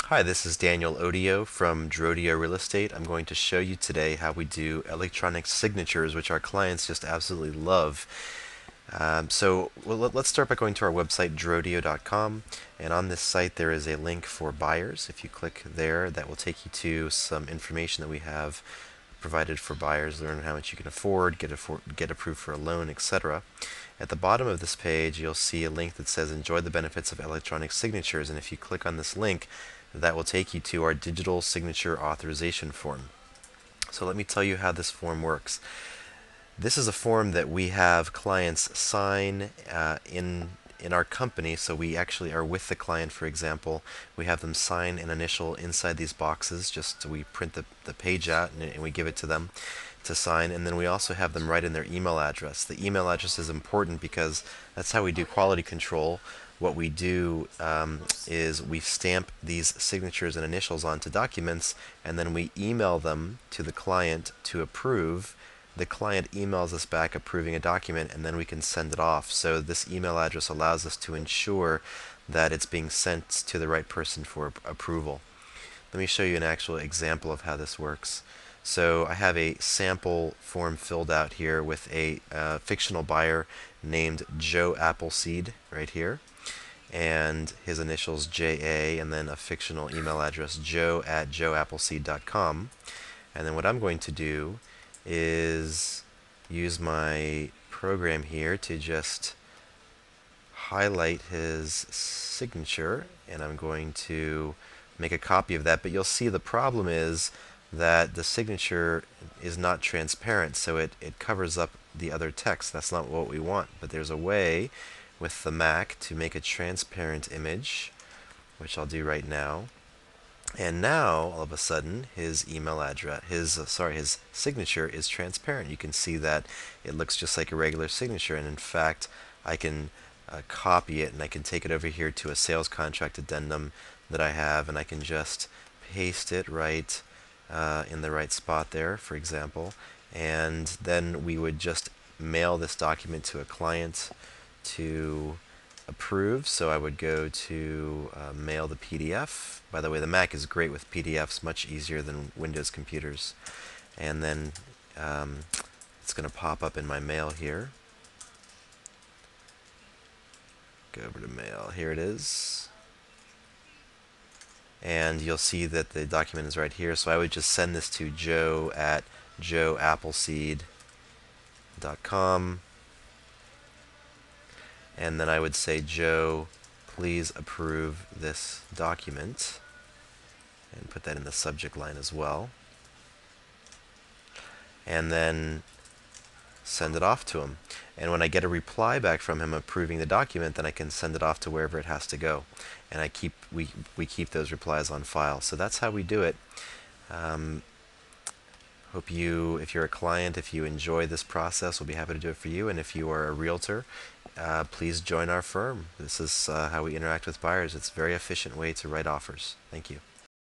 Hi, this is Daniel Odio from Drodio Real Estate. I'm going to show you today how we do electronic signatures, which our clients just absolutely love. Let's start by going to our website, drodio.com. And on this site, there is a link for buyers. If you click there, that will take you to some information that we have provided for buyers, learn how much you can afford, get approved for a loan, etc. At the bottom of this page, you'll see a link that says Enjoy the benefits of electronic signatures, and if you click on this link, that will take you to our digital signature authorization form. So let me tell you how this form works. This is a form that we have clients sign in our company. So we actually are with the client, for example. We have them sign an initial inside these boxes. Just so we print the page out and we give it to them to sign, and then we also have them write in their email address. The email address is important because that's how we do quality control. What we do is we stamp these signatures and initials onto documents, and then we email them to the client to approve. The client emails us back approving a document, and then we can send it off. So this email address allows us to ensure that it's being sent to the right person for approval. Let me show you an actual example of how this works. So I have a sample form filled out here with a fictional buyer named Joe Appleseed right here, and his initials JA, and then a fictional email address joe@joeappleseed.com. And then what I'm going to do is use my program here to just highlight his signature, and I'm going to make a copy of that. But you'll see the problem is that the signature is not transparent, so it covers up the other text. That's not what we want, but there's a way with the Mac to make a transparent image, which I'll do right now. And now, all of a sudden, his email address, his signature is transparent. You can see that it looks just like a regular signature, and in fact, I can copy it and I can take it over here to a sales contract addendum that I have, and I can just paste it right in the right spot there, for example, and then we would just mail this document to a client to approve. So I would go to mail the PDF. By the way, the Mac is great with PDFs, much easier than Windows computers. And then it's going to pop up in my mail here. Go over to mail. Here it is. And you'll see that the document is right here. So I would just send this to joe@joeappleseed.com. And then I would say, Joe, please approve this document, and put that in the subject line as well. And then send it off to him. And when I get a reply back from him approving the document, then I can send it off to wherever it has to go. And we keep those replies on file. So that's how we do it. Hope if you're a client, if you enjoy this process, we'll be happy to do it for you. And if you are a realtor, please join our firm. This is how we interact with buyers. It's a very efficient way to write offers. Thank you.